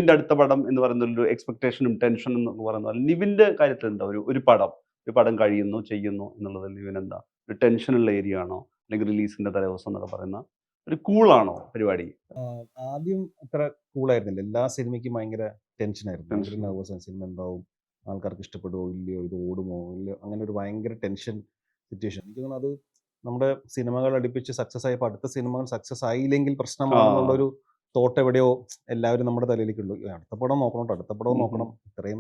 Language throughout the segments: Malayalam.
നിവിന്റെ അടുത്ത പടം എന്ന് പറയുന്ന ഒരു എക്സ്പെക്ടേഷനും ടെൻഷനും എന്ന് പറയുന്ന പോലെ നിവിന്റെ കാര്യത്തിൽ എന്താ ഒരു പടം കഴിയുന്നു ചെയ്യുന്നു എന്നുള്ളതിൽ നിവിൻ എന്താ ഒരു ടെൻഷനുള്ള ഏരിയ ആണോ അല്ലെങ്കിൽ റിലീസിന്റെ തലേദിവസം എന്നൊക്കെ പറയുന്ന ഒരു കൂളാണോ പരിപാടി? ആദ്യം അത്ര കൂളായിരുന്നില്ല. എല്ലാ സിനിമയ്ക്കും ഭയങ്കര ടെൻഷനായിരുന്നു. ഭയങ്കര ടെൻഷൻ. നെർവസ്. സിനിമ എന്താവും, ആൾക്കാർക്ക് ഇഷ്ടപ്പെടുമോ ഇല്ലയോ, ഇത് ഓടുമോ ഇല്ലയോ, അങ്ങനെ ഒരു ഭയങ്കര ടെൻഷൻ സിറ്റുവേഷൻ. എനിക്ക് തോന്നുന്നു അത് നമ്മുടെ സിനിമകൾ അടുപ്പിച്ച് സക്സസ് ആയപ്പോൾ അടുത്ത സിനിമകൾ സക്സസ് ആയില്ലെങ്കിൽ പ്രശ്നമാണെന്നുള്ളൊരു തോട്ട് എവിടെയോ എല്ലാവരും നമ്മുടെ തലയിലേക്കുള്ളൂ. അടുത്ത പടം നോക്കണം കേട്ടോ, അടുത്ത പടം നോക്കണം, ഇത്രയും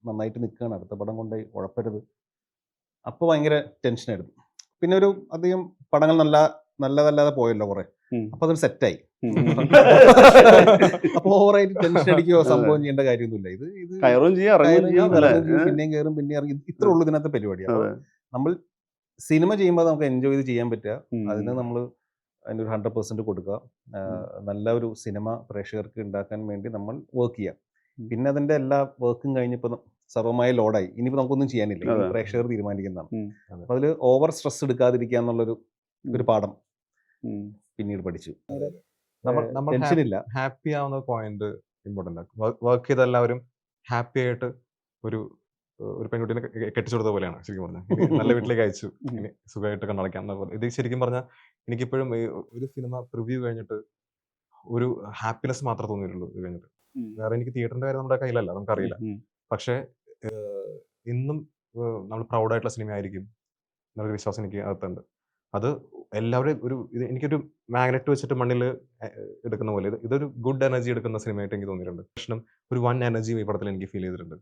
നന്നായിട്ട് നിൽക്കുകയാണ്, അടുത്ത പടം കൊണ്ട് ഉഴപ്പരുത്. അപ്പോൾ ഭയങ്കര ടെൻഷനായിരുന്നു. പിന്നെ ഒരു അധികം പടങ്ങൾ നല്ലതല്ലാതെ പോയല്ലോ കുറെ. അപ്പൊ അതൊരു സെറ്റായി. അപ്പൊ ഓവറായിട്ട് ടെൻഷൻ അടിക്കുകയോ സംഭവം ചെയ്യേണ്ട കാര്യമൊന്നുമില്ല. ഇത് പിന്നെയും കയറും പിന്നെ ഇറങ്ങി, ഇത്രേ ഉള്ളൂ ഇതിനകത്ത് പരിപാടി. അപ്പൊ നമ്മൾ സിനിമ ചെയ്യുമ്പോൾ നമുക്ക് എൻജോയ് ചെയ്ത് ചെയ്യാൻ പറ്റുക, അതിന് നമ്മൾ അതിൻ്റെ ഒരു 100% കൊടുക്കുക. നല്ല ഒരു സിനിമ പ്രേക്ഷകർക്ക് ഉണ്ടാക്കാൻ വേണ്ടി നമ്മൾ വർക്ക് ചെയ്യാം. പിന്നെ അതിന്റെ എല്ലാ വർക്കും കഴിഞ്ഞപ്പോൾ സർവമായ ലോഡായി, ഇനിയിപ്പോൾ നമുക്കൊന്നും ചെയ്യാനില്ല, ഇനി പ്രേക്ഷകർ തീരുമാനിക്കുന്നതാണ്. അപ്പൊ അതിൽ ഓവർ സ്ട്രെസ് എടുക്കാതിരിക്കുക എന്നുള്ളൊരു പാഠം പിന്നീട് പഠിച്ചു. ടെൻഷനില്ല. ഹാപ്പി ആവുന്ന പോയിന്റ് ഇമ്പോർട്ടൻ്റ് ആണ്. വർക്ക് ചെയ്ത എല്ലാവരും ഹാപ്പി ആയിട്ട് ഒരു പെൺകുട്ടീനെ കെട്ടിച്ചു കൊടുത്ത പോലെയാണ് ശരിക്കും പറഞ്ഞാൽ. നല്ല വീട്ടിലേക്ക് അയച്ചു, ഇനി സുഖമായിട്ട് കണ്ണടയ്ക്കാം. ഇത് ശരിക്കും പറഞ്ഞാൽ എനിക്കിപ്പോഴും ഒരു സിനിമ പ്രിവ്യൂ കഴിഞ്ഞിട്ട് ഒരു ഹാപ്പിനെസ് മാത്രമേ തോന്നിയിട്ടുള്ളൂ. ഇത് കഴിഞ്ഞിട്ട് വേറെ എനിക്ക് തിയേറ്ററിന്റെ കാര്യം നമ്മുടെ കയ്യിലല്ല, നമുക്കറിയില്ല. പക്ഷേ ഇന്നും നമ്മൾ പ്രൗഡായിട്ടുള്ള സിനിമ ആയിരിക്കും എന്നൊരു വിശ്വാസം എനിക്ക് അകത്തുണ്ട്. അത് എല്ലാവരും എനിക്കൊരു മാഗ്നറ്റ് വെച്ചിട്ട് മണ്ണിൽ എടുക്കുന്ന പോലെ ഇതൊരു ഗുഡ് എനർജി എടുക്കുന്ന സിനിമയായിട്ട് എനിക്ക് തോന്നിയിട്ടുണ്ട്. പ്രശ്നം ഒരു വൺ എനർജി ഈ പടത്തിൽ എനിക്ക് ഫീൽ ചെയ്തിട്ടുണ്ട്.